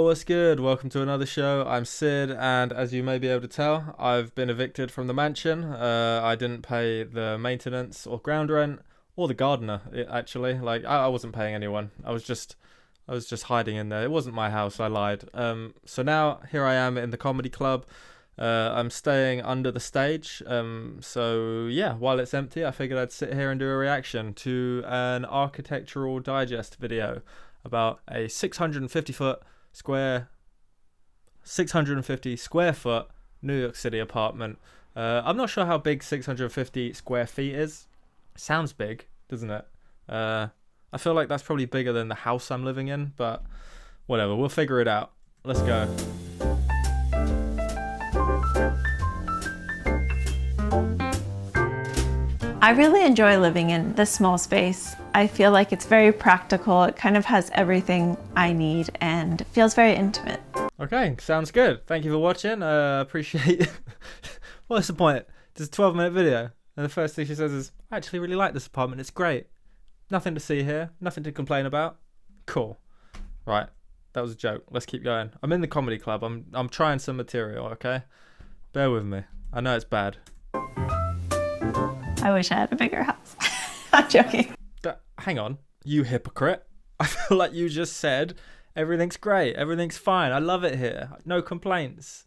What's good? Welcome to another show. I'm Sid, and as you may be able to tell, I've been evicted from the mansion. I didn't pay the maintenance or ground rent or the gardener. Actually, I wasn't paying anyone. I was just hiding in there. It wasn't my house. I lied. So now here I am in the comedy club. I'm staying under the stage. So yeah, while it's empty, I figured I'd sit here and do a reaction to an architectural digest video about a 650 square foot New York City apartment. I'm not sure how big 650 square feet is. Sounds big, doesn't it? I feel like that's probably bigger than the house I'm living in, but whatever, we'll figure it out. Let's go. I really enjoy living in this small space. I feel like it's very practical. It kind of has everything I need and feels very intimate. Okay, sounds good. Thank you for watching. Appreciate it. What's the point? It's a 12-minute video. And the first thing she says is, I actually really like this apartment. It's great. Nothing to see here. Nothing to complain about. Cool. Right. That was a joke. Let's keep going. I'm in the comedy club. I'm trying some material, okay? Bear with me. I know it's bad. I wish I had a bigger house. I'm joking. Hang on. You hypocrite. I feel like you just said everything's great. Everything's fine. I love it here. No complaints.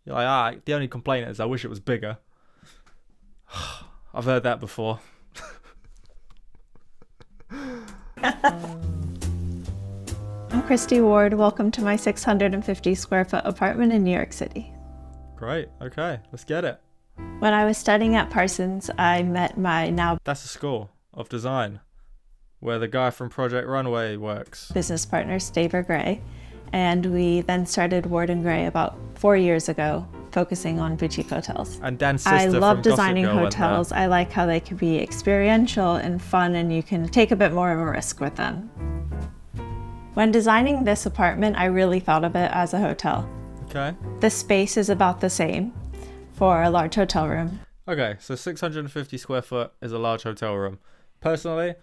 You're like, the only complaint is I wish it was bigger. I've heard that before. I'm Christy Ward. Welcome to my 650 square foot apartment in New York City. Great. Okay, let's get it. When I was studying at Parsons, I met my now That's a school of design where the guy from Project Runway works. business partner, Staver Gray, and we then started Ward and Gray about 4 years ago, focusing on boutique hotels. And Dan's sister I love from designing Gossip Girl went there. hotels. I like how they can be experiential and fun, and you can take a bit more of a risk with them. When designing this apartment, I really thought of it as a hotel. Okay. The space is about the same for a large hotel room. Okay, so 650 square foot is a large hotel room. Personally,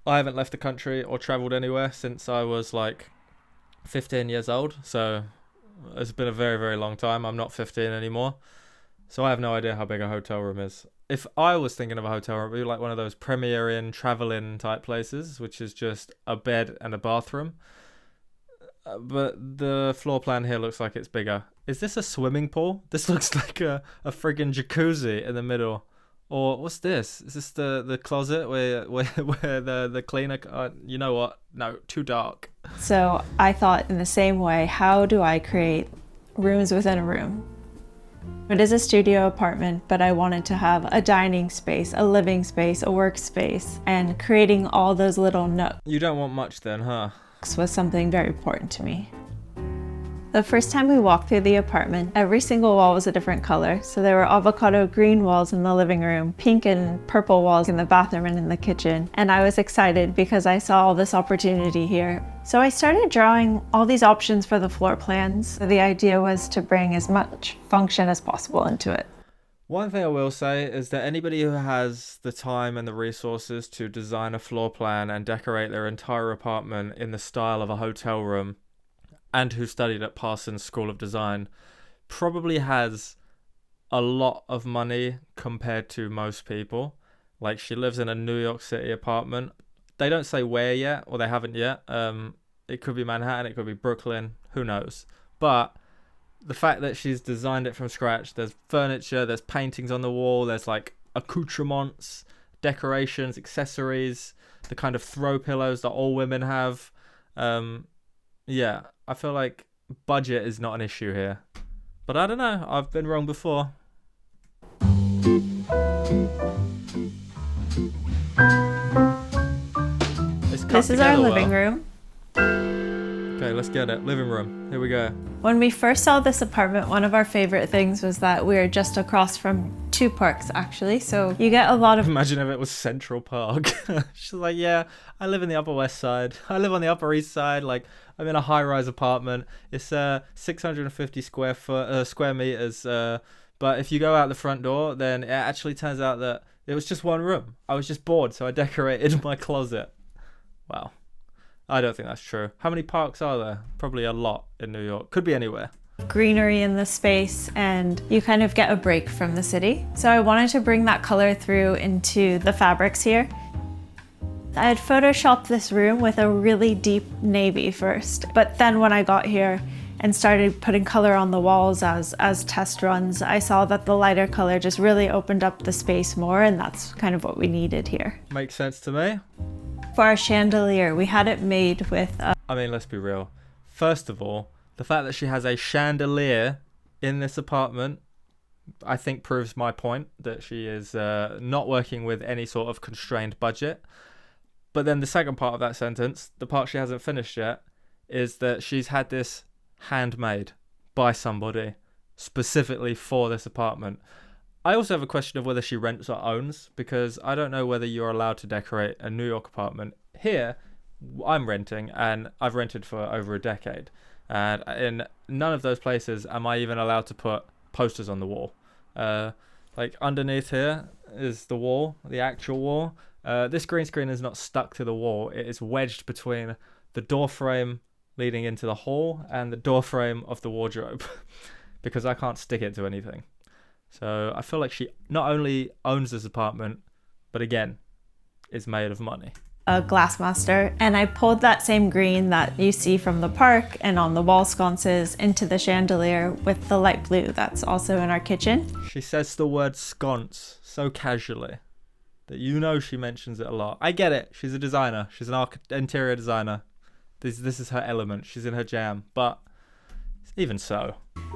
I haven't left the country or traveled anywhere since I was like 15 years old. So it's been a very, very long time. I'm not 15 anymore. So I have no idea how big a hotel room is. If I was thinking of a hotel room, it would be like one of those Premier Inn, Travel Inn type places, which is just a bed and a bathroom. But the floor plan here looks like it's bigger. Is this a swimming pool? This looks like a friggin' jacuzzi in the middle. Or what's this? Is this the closet where the cleaner... you know what? No, too dark. So I thought in the same way, how do I create rooms within a room? It is a studio apartment, but I wanted to have a dining space, a living space, a workspace, and creating all those little nooks You don't want much then, huh? was something very important to me. The first time we walked through the apartment, every single wall was a different color. So there were avocado green walls in the living room, pink and purple walls in the bathroom and in the kitchen. And I was excited because I saw all this opportunity here. So I started drawing all these options for the floor plans. The idea was to bring as much function as possible into it. One thing I will say is that anybody who has the time and the resources to design a floor plan and decorate their entire apartment in the style of a hotel room, and who studied at Parsons School of Design, probably has a lot of money compared to most people. Like, she lives in a New York City apartment. They don't say where yet, or they haven't yet. It could be Manhattan, it could be Brooklyn, who knows. But the fact that she's designed it from scratch, there's furniture, there's paintings on the wall, there's like accoutrements, decorations, accessories, the kind of throw pillows that all women have. Yeah, I feel like budget is not an issue here. But I don't know, I've been wrong before. This is our living room. Okay, let's get it. Living room. Here we go. When we first saw this apartment, one of our favorite things was that we're just across from two parks, actually. So you get a lot of... Imagine if it was Central Park. She's like, yeah, I live in the Upper West Side. I live on the Upper East Side. Like, I'm in a high-rise apartment. It's 650 square meters. But if you go out the front door, then it actually turns out that it was just one room. I was just bored, so I decorated my closet. Wow. I don't think that's true. How many parks are there? Probably a lot in New York. Could be anywhere. Greenery in the space, and you kind of get a break from the city. So I wanted to bring that color through into the fabrics here. I had photoshopped this room with a really deep navy first, but then when I got here and started putting color on the walls as test runs, I saw that the lighter color just really opened up the space more, and that's kind of what we needed here. Makes sense to me. For our chandelier, we had it made with I mean, let's be real. First of all, the fact that she has a chandelier in this apartment, I think proves my point that she is not working with any sort of constrained budget. But then the second part of that sentence, the part she hasn't finished yet, is that she's had this handmade by somebody specifically for this apartment. I also have a question of whether she rents or owns, because I don't know whether you're allowed to decorate a New York apartment. Here, I'm renting, and I've rented for over a decade. And in none of those places am I even allowed to put posters on the wall. Like underneath here is the wall, the actual wall. This green screen is not stuck to the wall. It is wedged between the door frame leading into the hall and the door frame of the wardrobe because I can't stick it to anything. So I feel like she not only owns this apartment, but again, is made of money. a Glassmaster, and I pulled that same green that you see from the park and on the wall sconces into the chandelier with the light blue that's also in our kitchen. She says the word sconce so casually that you know she mentions it a lot. I get it. She's a designer. She's an interior designer. This is her element. She's in her jam. But even so.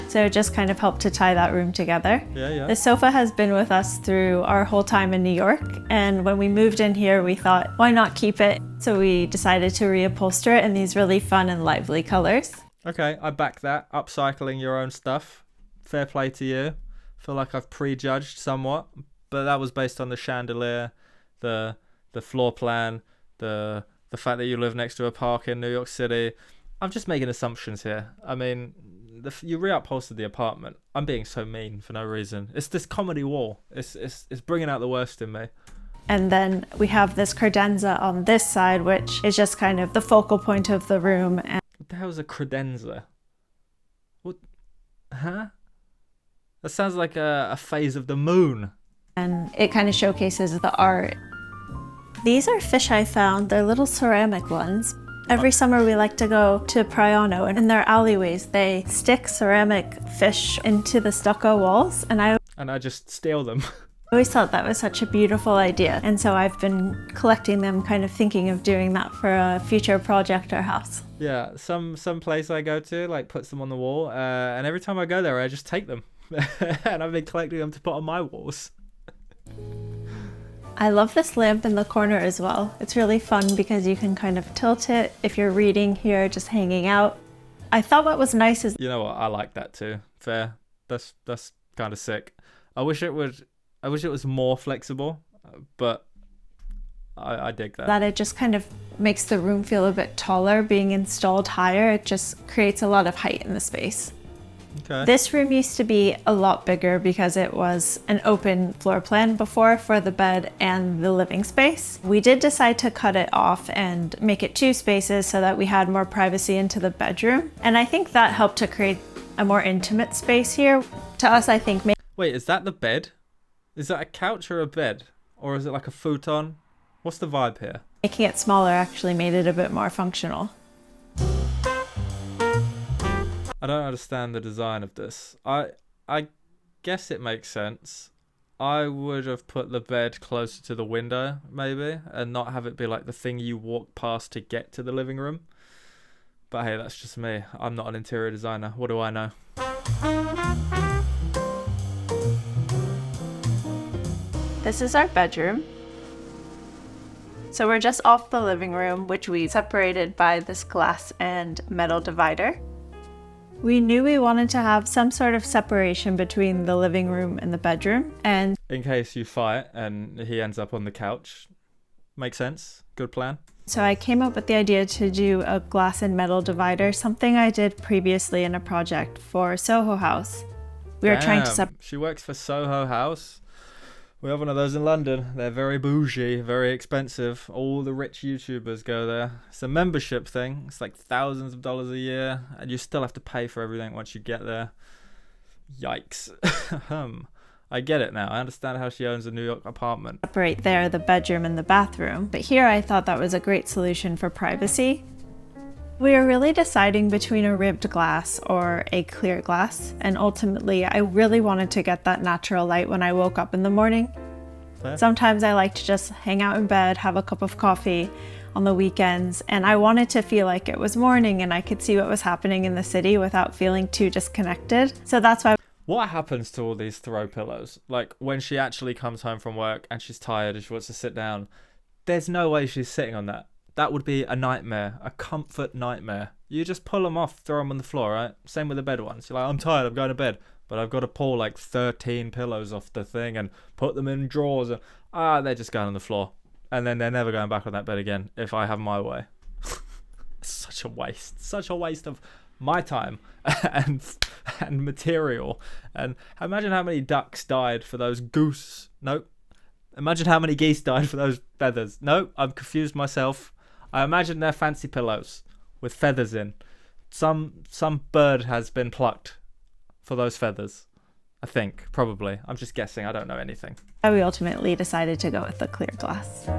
So it just kind of helped to tie that room together. Yeah. The sofa has been with us through our whole time in New York. And when we moved in here, we thought, why not keep it? So we decided to reupholster it in these really fun and lively colors. Okay, I back that. Upcycling your own stuff. Fair play to you. Feel like I've prejudged somewhat. But that was based on the chandelier, the floor plan, the fact that you live next to a park in New York City. I'm just making assumptions here. I mean, you reupholstered the apartment. I'm being so mean for no reason. It's this comedy wall. It's bringing out the worst in me. And then we have this credenza on this side, which is just kind of the focal point of the room. And what the hell's a credenza? What? Huh? That sounds like a phase of the moon. And it kind of showcases the art. These are fish I found. They're little ceramic ones. Every summer we like to go to Praiano, and in their alleyways they stick ceramic fish into the stucco walls, and I just steal them. always thought that was such a beautiful idea, and so I've been collecting them, kind of thinking of doing that for a future project or house. Yeah, some place I go to like puts them on the wall, and every time I go there I just take them. And I've been collecting them to put on my walls. I love this lamp in the corner as well. It's really fun because you can kind of tilt it if you're reading here, just hanging out. I thought what was nice is... You know what? I like that too. Fair. That's kind of sick. I wish it was more flexible, but I dig that. That it just kind of makes the room feel a bit taller. Being installed higher, it just creates a lot of height in the space. Okay. This room used to be a lot bigger because it was an open floor plan before for the bed and the living space. We did decide to cut it off and make it 2 spaces so that we had more privacy into the bedroom. And I think that helped to create a more intimate space here. To us, I think... Wait, is that the bed? Is that a couch or a bed? Or is it like a futon? What's the vibe here? Making it smaller actually made it a bit more functional. I don't understand the design of this. I guess it makes sense. I would have put the bed closer to the window, maybe, and not have it be like the thing you walk past to get to the living room. But hey, that's just me. I'm not an interior designer. What do I know? This is our bedroom. So we're just off the living room, which we separated by this glass and metal divider. We knew we wanted to have some sort of separation between the living room and the bedroom, and in case you fight and he ends up on the couch. Makes sense. Good plan. So I came up with the idea to do a glass and metal divider, something I did previously in a project for Soho House. We were trying to She works for Soho House. We have one of those in London. They're very bougie, very expensive. All the rich YouTubers go there. It's a membership thing. It's like thousands of dollars a year, and you still have to pay for everything once you get there. Yikes. I get it now. I understand how she owns a New York apartment. Separate there the bedroom and the bathroom, but here I thought that was a great solution for privacy. We were really deciding between a ribbed glass or a clear glass, and ultimately I really wanted to get that natural light when I woke up in the morning. Fair. Sometimes I like to just hang out in bed, have a cup of coffee on the weekends, and I wanted to feel like it was morning and I could see what was happening in the city without feeling too disconnected. So that's why. What happens to all these throw pillows? Like, when she actually comes home from work and she's tired and she wants to sit down, there's no way she's sitting on that. That would be a nightmare, a comfort nightmare. You just pull them off, throw them on the floor, right? Same with the bed ones. You're like, I'm tired, I'm going to bed. But I've got to pull like 13 pillows off the thing and put them in drawers. And, they're just going on the floor. And then they're never going back on that bed again if I have my way. Such a waste. Such a waste of my time and material. And imagine how many ducks died for those goose. Nope. Imagine how many geese died for those feathers. Nope, I've confused myself. I imagine they're fancy pillows with feathers in. Some bird has been plucked for those feathers. I think, probably. I'm just guessing. I don't know anything. We ultimately decided to go with the clear glass.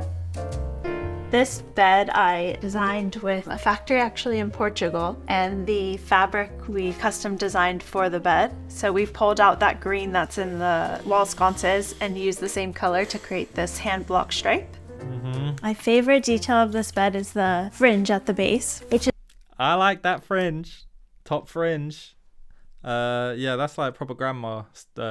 This bed I designed with a factory actually in Portugal, and the fabric we custom designed for the bed. So we've pulled out that green that's in the wall sconces and used the same color to create this hand block stripe. My favorite detail of this bed is the fringe at the base, which is I like that fringe. Top fringe. Yeah, that's like proper grandma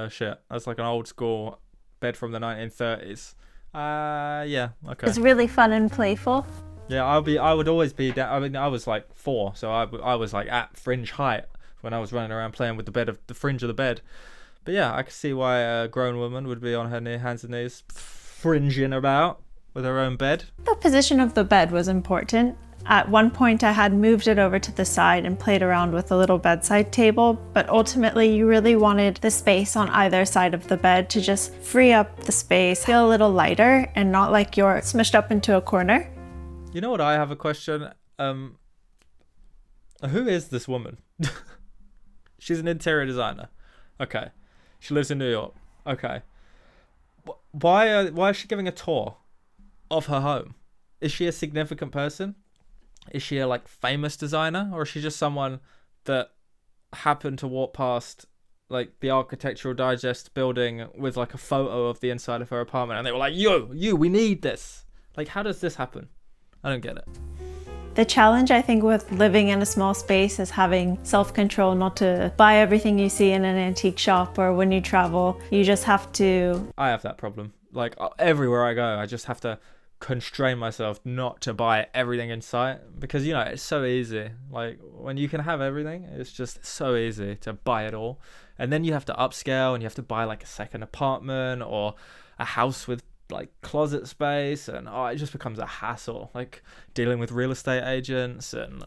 shit. That's like an old school bed from the 1930s. Yeah, okay. It's really fun and playful. Yeah, I would always be down. I mean, I was like 4, so I was like at fringe height when I was running around playing with the fringe of the bed. But yeah, I could see why a grown woman would be on her hands and knees, fringing about with her own bed. The position of the bed was important. At one point I had moved it over to the side and played around with a little bedside table, but ultimately you really wanted the space on either side of the bed to just free up the space, feel a little lighter and not like you're smushed up into a corner. You know what, I have a question. Who is this woman? She's an interior designer. Okay. She lives in New York. Okay. Why is she giving a tour of her home? Is she a significant person? Is she a like famous designer, or is she just someone that happened to walk past like the Architectural Digest building with like a photo of the inside of her apartment and they were like, you, we need this? Like, how does this happen? I don't get it. The challenge I think with living in a small space is having self-control not to buy everything you see in an antique shop, or when you travel, you just have to... I have that problem. Like, everywhere I go, I just have to constrain myself not to buy everything in sight, because you know it's so easy. Like, when you can have everything, it's just so easy to buy it all, and then you have to upscale and you have to buy like a second apartment or a house with like closet space, and it just becomes a hassle, like dealing with real estate agents, and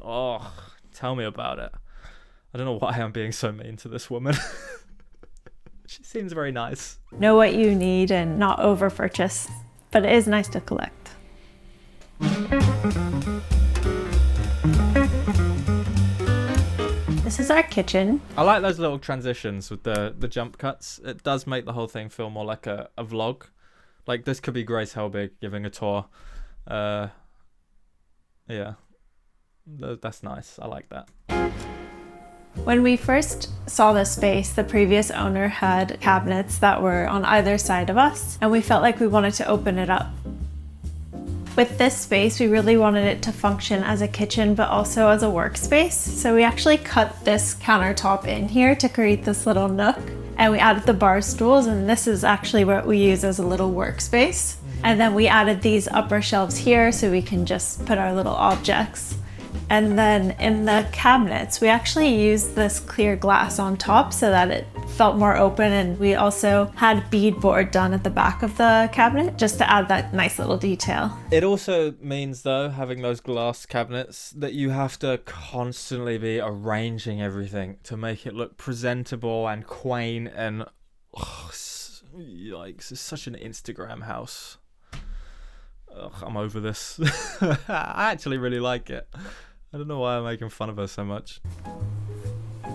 tell me about it. I don't know why I'm being so mean to this woman. She seems very nice. Know what you need and not over purchase, but it is nice to collect. This is our kitchen. I like those little transitions with the jump cuts. It does make the whole thing feel more like a vlog. Like, this could be Grace Helbig giving a tour. Yeah. That's nice. I like that. When we first saw this space, the previous owner had cabinets that were on either side of us, and we felt like we wanted to open it up. With this space, we really wanted it to function as a kitchen, but also as a workspace. So we actually cut this countertop in here to create this little nook, and we added the bar stools, and this is actually what we use as a little workspace. And then we added these upper shelves here so we can just put our little objects. And then in the cabinets, we actually used this clear glass on top so that it felt more open, and we also had beadboard done at the back of the cabinet just to add that nice little detail. It also means, though, having those glass cabinets, that you have to constantly be arranging everything to make it look presentable and quaint and Yikes, it's such an Instagram house. Ugh, I'm over this. I actually really like it. I don't know why I'm making fun of her so much.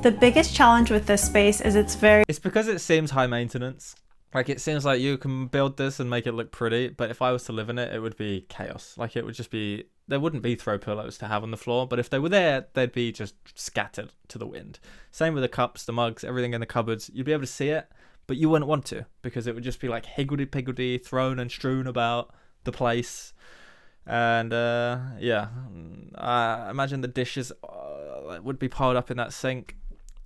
The biggest challenge with this space is It's because it seems high maintenance. Like, it seems like you can build this and make it look pretty, but if I was to live in it, it would be chaos. Like, it would just be... There wouldn't be throw pillows to have on the floor, but if they were there, they'd be just scattered to the wind. Same with the cups, the mugs, everything in the cupboards. You'd be able to see it, but you wouldn't want to, because it would just be like higgledy-piggledy, thrown and strewn about the place. And yeah, I imagine the dishes would be piled up in that sink.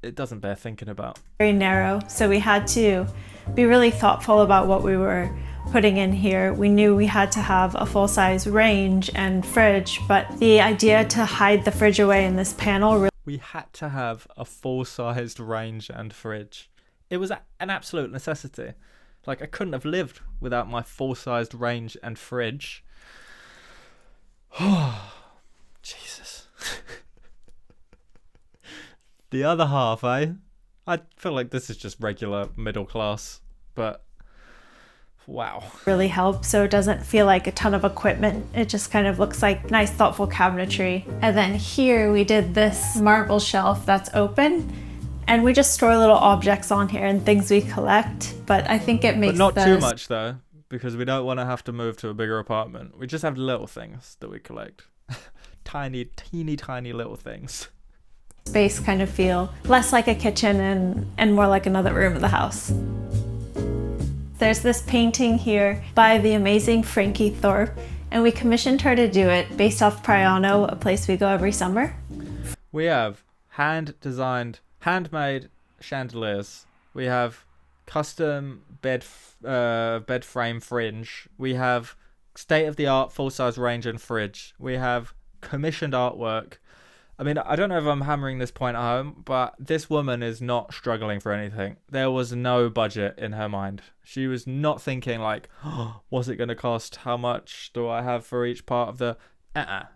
It doesn't bear thinking about. very narrow, so we had to be really thoughtful about what we were putting in here. We knew we had to have a full-size range and fridge, but the idea to hide the fridge away in this panel really... We had to have a full-sized range and fridge. It was an absolute necessity. Like, I couldn't have lived without my full-sized range and fridge. Oh, Jesus. The other half, eh? I feel like this is just regular middle class, but wow. really help, so it doesn't feel like a ton of equipment. It just kind of looks like nice, thoughtful cabinetry. And then here we did this marble shelf that's open, and we just store little objects on here and things we collect. But I think it makes But not too much though, because we don't want to have to move to a bigger apartment. We just have little things that we collect. Tiny, teeny tiny little things. space kind of feel less like a kitchen and more like another room of the house. There's this painting here by the amazing Frankie Thorpe, and we commissioned her to do it based off Priano, a place we go every summer. We have hand-designed, handmade chandeliers. We have custom bed frame fringe. We have state-of-the-art full-size range and fridge. We have commissioned artwork. I mean, I don't know if I'm hammering this point home, but this woman is not struggling for anything. There was no budget in her mind. She was not thinking like, oh, what's it going to cost? How much do I have for each part of the...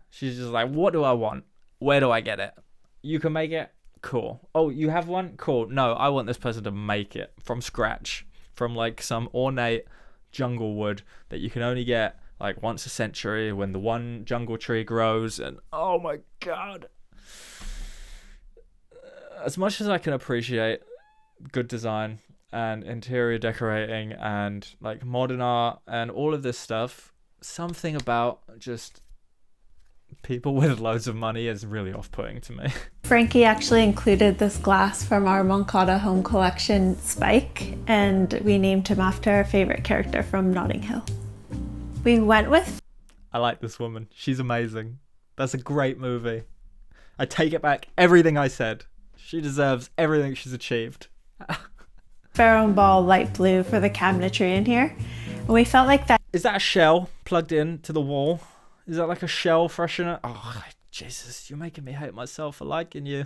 She's just like, what do I want? Where do I get it? You can make it? Cool. Oh, you have one? Cool. No, I want this person to make it from scratch. From like some ornate jungle wood that you can only get like once a century when the one jungle tree grows. And oh my God. As much as I can appreciate good design and interior decorating and like modern art and all of this stuff, something about just people with loads of money is really off-putting to me. Frankie actually included this glass from our Moncada home collection, Spike, and we named him after our favorite character from Notting Hill. We went with... I like this woman. She's amazing. That's a great movie. I take it back, everything I said. She deserves everything she's achieved. Ferrum Ball light blue for the cabinetry in here. And we felt like that... Is that a shell plugged in to the wall? Is that like a shell freshener? Oh, Jesus, you're making me hate myself for liking you.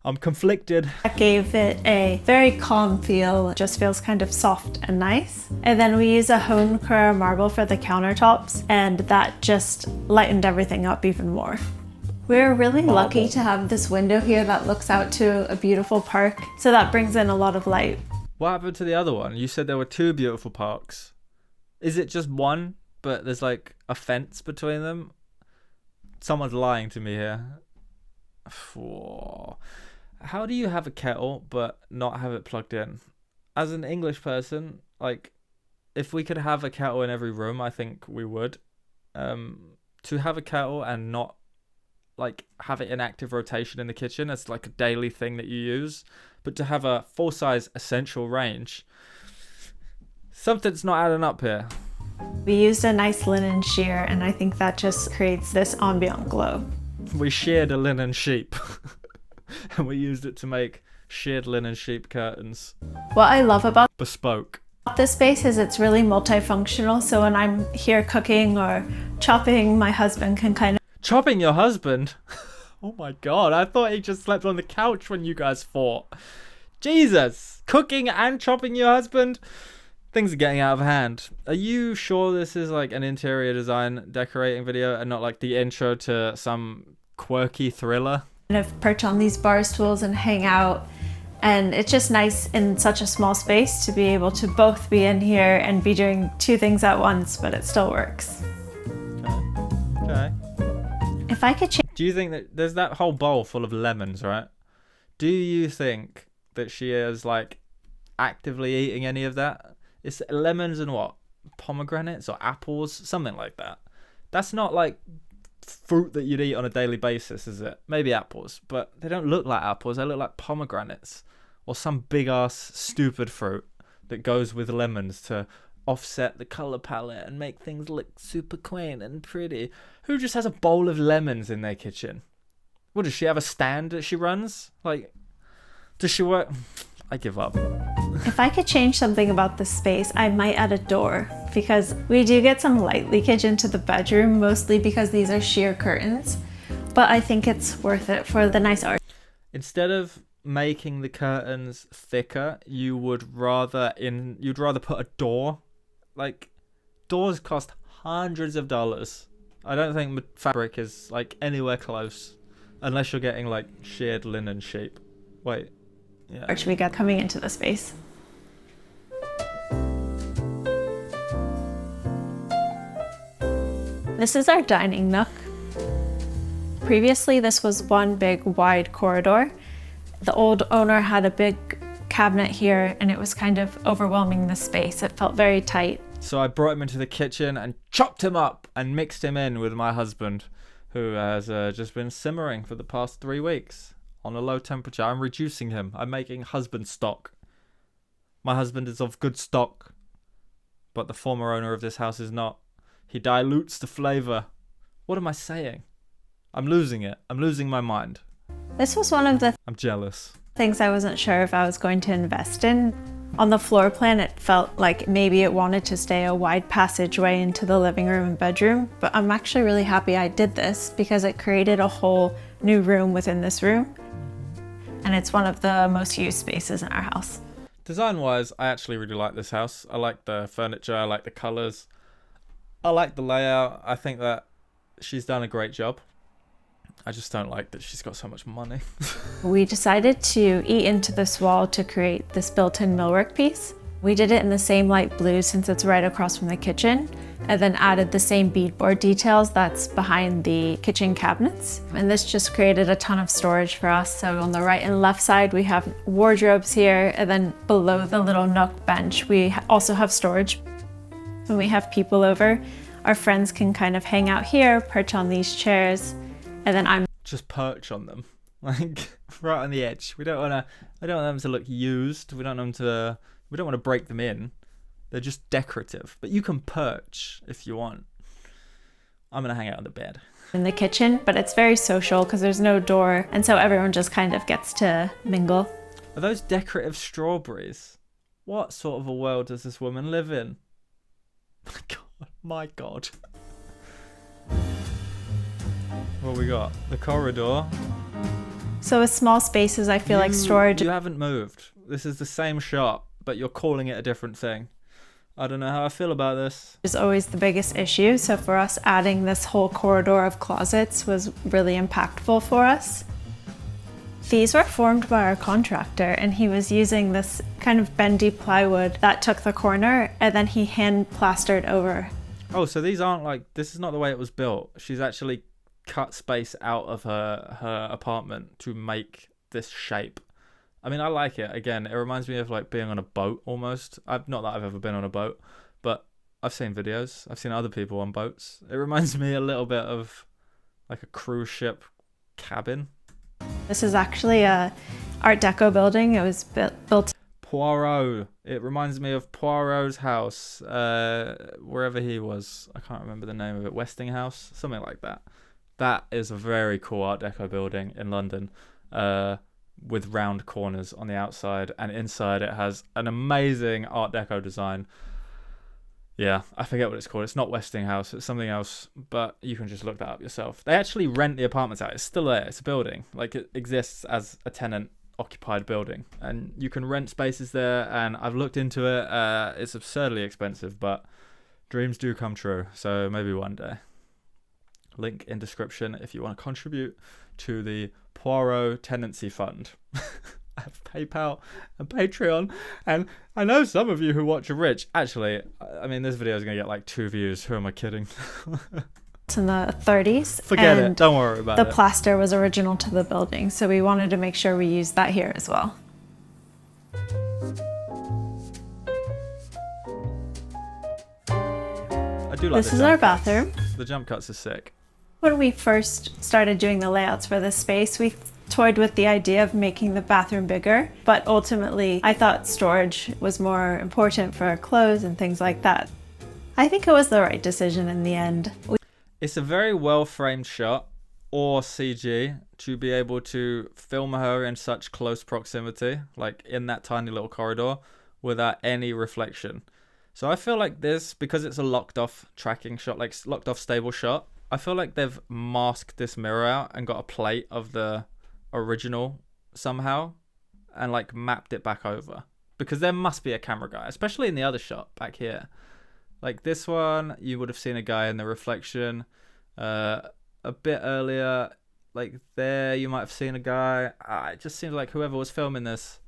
I'm conflicted. That gave it a very calm feel. It just feels kind of soft and nice. And then we use a Hone Carrera marble for the countertops, and that just lightened everything up even more. We're really lucky to have this window here that looks out to a beautiful park, so that brings in a lot of light. What happened to the other one? You said there were two beautiful parks. Is it just one, but there's like a fence between them? Someone's lying to me here. How do you have a kettle but not have it plugged in? As an English person, like, if we could have a kettle in every room, I think we would. To have a kettle and not like have it in active rotation in the kitchen as like a daily thing that you use, but to have a full-size essential range, something's not adding up here. We used a nice linen sheer, and I think that just creates this ambient glow. We sheared a linen sheep and we used it to make sheared linen sheep curtains. What I love about Bespoke. this space is it's really multifunctional, so when I'm here cooking or chopping, my husband can kind of... Chopping your husband? Oh my God, I thought he just slept on the couch when you guys fought. Jesus, cooking and chopping your husband? Things are getting out of hand. Are you sure this is like an interior design decorating video and not like the intro to some quirky thriller? kind of perch on these bar stools and hang out. And it's just nice in such a small space to be able to both be in here and be doing two things at once, but it still works. Okay. If I could change. Do you think that there's that whole bowl full of lemons, right? Do you think that she is like actively eating any of that? It's lemons and what? Pomegranates or apples? Something like that. That's not like fruit that you'd eat on a daily basis, is it? Maybe apples, but they don't look like apples. They look like pomegranates or some big ass stupid fruit that goes with lemons to offset the color palette and make things look super quaint and pretty. Who just has a bowl of lemons in their kitchen? What, does she have a stand that she runs? Like, does she work? I give up. If I could change something about the space, I might add a door, because we do get some light leakage into the bedroom, mostly because these are sheer curtains, but I think it's worth it for the nice art. Instead of making the curtains thicker, you'd rather put a door. Like, doors cost hundreds of dollars. I don't think fabric is like anywhere close, unless you're getting like sheared linen sheep. Wait, yeah. Arch we got coming into the space. This is our dining nook. Previously, this was one big wide corridor. The old owner had a big cabinet here, and it was kind of overwhelming the space. It felt very tight. So I brought him into the kitchen and chopped him up and mixed him in with my husband, who has just been simmering for the past 3 weeks on a low temperature. I'm reducing him. I'm making husband stock. My husband is of good stock, but the former owner of this house is not. He dilutes the flavor. What am I saying? I'm losing it. I'm losing my mind. This was one of the I'm jealous. things I wasn't sure if I was going to invest in. On the floor plan, it felt like maybe it wanted to stay a wide passageway into the living room and bedroom, but I'm actually really happy I did this because it created a whole new room within this room, and it's one of the most used spaces in our house. Design-wise, I actually really like this house. I like the furniture. I like the colors. I like the layout. I think that she's done a great job. I just don't like that she's got so much money. We decided to eat into this wall to create this built-in millwork piece. We did it in the same light blue since it's right across from the kitchen, and then added the same beadboard details that's behind the kitchen cabinets. And this just created a ton of storage for us. So on the right and left side, we have wardrobes here, and then below the little nook bench, we also have storage. When we have people over, our friends can kind of hang out here, perch on these chairs, and then I'm just perch on them, like right on the edge. We don't want them to look used. We don't want to break them in. They're just decorative. But you can perch if you want. I'm gonna hang out on the bed in the kitchen, but it's very social because there's no door, and so everyone just kind of gets to mingle. Are those decorative strawberries? What sort of a world does this woman live in? My God. What we got? The corridor. So with small spaces, I feel like storage. You haven't moved. This is the same shot, but you're calling it a different thing. I don't know how I feel about this. Is always the biggest issue. So for us, adding this whole corridor of closets was really impactful for us. These were formed by our contractor, and he was using this kind of bendy plywood that took the corner, and then he hand plastered over. Oh, so these aren't like, this is not the way it was built. She's actually cut space out of her apartment to make this shape. I mean, I like it. Again, it reminds me of like being on a boat almost. Not that I've ever been on a boat, but I've seen videos. I've seen other people on boats. It reminds me a little bit of like a cruise ship cabin. This is actually a Art Deco building. It was built. Poirot. It reminds me of Poirot's house, wherever he was. I can't remember the name of it. Westinghouse, something like that. That is a very cool Art Deco building in London, with round corners on the outside, and inside it has an amazing Art Deco design. Yeah, I forget what it's called. It's not Westinghouse, it's something else, but you can just look that up yourself. They actually rent the apartments out. It's still there. It's a building. Like, it exists as a tenant occupied building, and you can rent spaces there, and I've looked into it. It's absurdly expensive, but dreams do come true, so maybe one day. Link in description if you want to contribute to the Poirot Tenancy Fund. have PayPal and Patreon. And I know some of you who watch are rich. Actually, I mean, this video is going to get like 2 views. Who am I kidding? It's in the 30s. Forget it. Don't worry about it. it. The plaster was original to the building, so we wanted to make sure we used that here as well. I do like this is our bathroom. The jump cuts are sick. When we first started doing the layouts for this space, we toyed with the idea of making the bathroom bigger, but ultimately I thought storage was more important for clothes and things like that. I think it was the right decision in the end. It's a very well framed shot, or CG, to be able to film her in such close proximity, like in that tiny little corridor, without any reflection. So I feel like this, because it's a locked off tracking shot, like locked off stable shot, I feel like they've masked this mirror out and got a plate of the original somehow and like mapped it back over, because there must be a camera guy, especially in the other shot back here. Like this one, you would have seen a guy in the reflection. A bit earlier, like there, you might have seen a guy. It just seems like whoever was filming this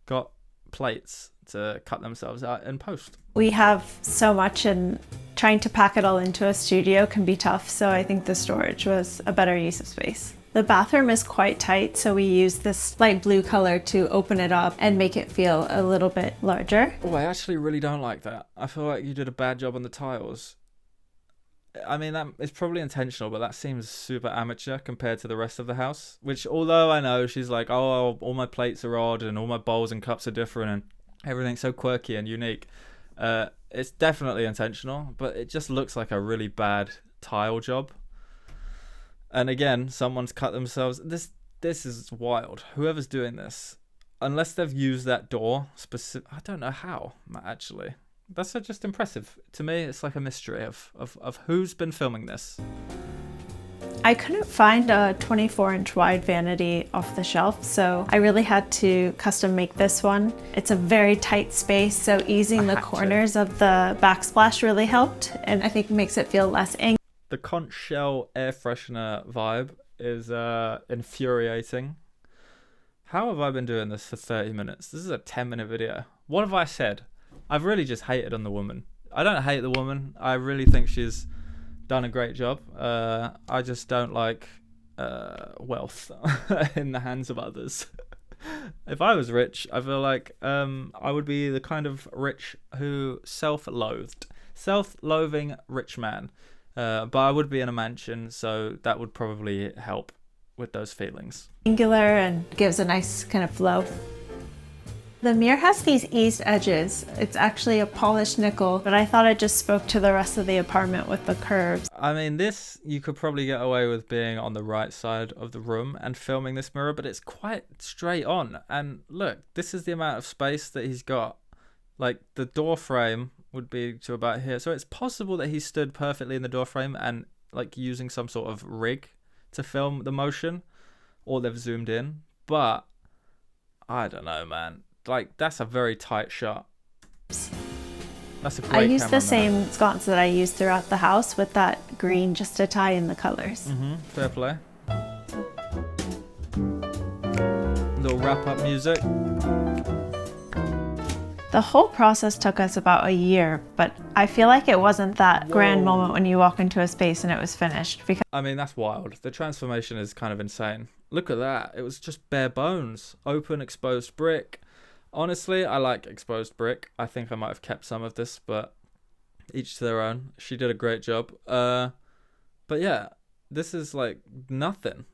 got plates to cut themselves out in post. We have so much, and trying to pack it all into a studio can be tough, so I think the storage was a better use of space. The bathroom is quite tight, so we use this light blue color to open it up and make it feel a little bit larger. Oh, I actually really don't like that. I feel like you did a bad job on the tiles. I mean, that is probably intentional, but that seems super amateur compared to the rest of the house. Which, although I know she's like, oh, all my plates are odd and all my bowls and cups are different and everything's so quirky and unique. It's definitely intentional, but it just looks like a really bad tile job. And again, someone's cut themselves. This is wild. Whoever's doing this, unless they've used that door specific, I don't know how, actually. That's just impressive. To me, it's like a mystery of who's been filming this. I couldn't find a 24-inch wide vanity off the shelf, so I really had to custom make this one. It's a very tight space, so easing the corners of the backsplash really helped, and I think makes it feel less angry. The conch shell air freshener vibe is infuriating. How have I been doing this for 30 minutes? This is a 10-minute video. What have I said? I've really just hated on the woman. I don't hate the woman. I really think she's done a great job. I just don't like wealth in the hands of others. If I was rich, I feel like I would be the kind of rich who self-loathing rich man. But I would be in a mansion, so that would probably help with those feelings. Angular and gives a nice kind of flow. The mirror has these eased edges. It's actually a polished nickel, but I thought it just spoke to the rest of the apartment with the curves. I mean, this, you could probably get away with being on the right side of the room and filming this mirror, but it's quite straight on. And look, this is the amount of space that he's got. Like, the door frame would be to about here. So it's possible that he stood perfectly in the door frame and like using some sort of rig to film the motion, or they've zoomed in. But I don't know, man. Like, that's a very tight shot. That's a great I used camera, the same sconce that I used throughout the house with that green just to tie in the colors. Fair play. Little wrap-up music. The whole process took us about a year, but I feel like it wasn't that grand moment when you walk into a space and it was finished. Because I mean, that's wild. The transformation is kind of insane. Look at that. It was just bare bones. Open, exposed brick. Honestly, I like exposed brick. I think I might have kept some of this, but each to their own. She did a great job. But yeah, this is like nothing.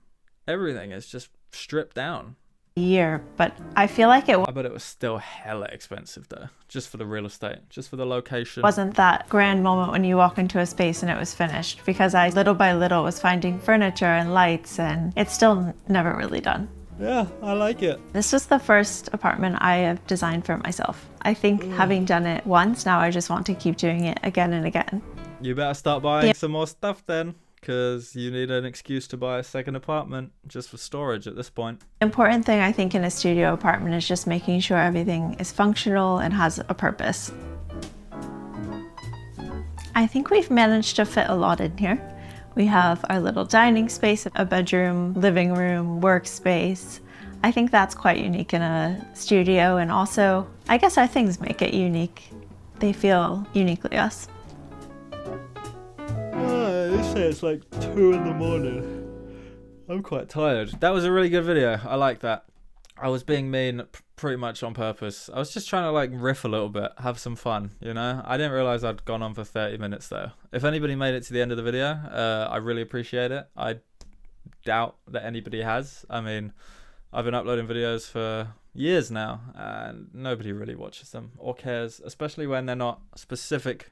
Everything is just stripped down. Year, but I feel like I bet it was still hella expensive though, just for the real estate, just for the location. Wasn't that grand moment when you walk into a space and it was finished, because I little by little was finding furniture and lights, and it's still never really done. Yeah, I like it. This was the first apartment I have designed for myself. I think having done it once, now I just want to keep doing it again and again. You better start buying some more stuff then, because you need an excuse to buy a second apartment just for storage at this point. The important thing I think in a studio apartment is just making sure everything is functional and has a purpose. I think we've managed to fit a lot in here. We have our little dining space, a bedroom, living room, workspace, I think that's quite unique in a studio, and also, I guess our things make it unique. They feel uniquely us. They say it's like 2 in the morning. I'm quite tired. That was a really good video. I like that. I was being mean pretty much on purpose. I was just trying to like riff a little bit, have some fun, you know? I didn't realize I'd gone on for 30 minutes though. If anybody made it to the end of the video, I really appreciate it. I doubt that anybody has. I mean, I've been uploading videos for years now and nobody really watches them or cares, especially when they're not specific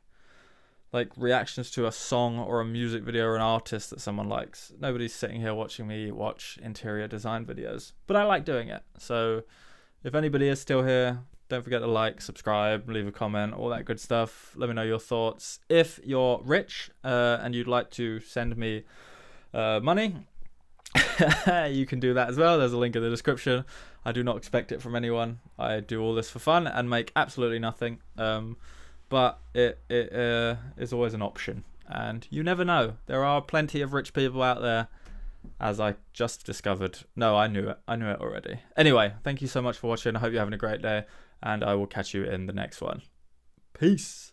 like reactions to a song or a music video or an artist that someone likes. Nobody's sitting here watching me watch interior design videos, but I like doing it. So if anybody is still here, don't forget to like, subscribe, leave a comment, all that good stuff. Let me know your thoughts. If you're rich and you'd like to send me money, you can do that as well. There's a link in the description. I do not expect it from anyone. I do all this for fun and make absolutely nothing. But it is always an option, and you never know. There are plenty of rich people out there, as I just discovered. No, I knew it already. Anyway, thank you so much for watching. I hope you're having a great day, and I will catch you in the next one. Peace.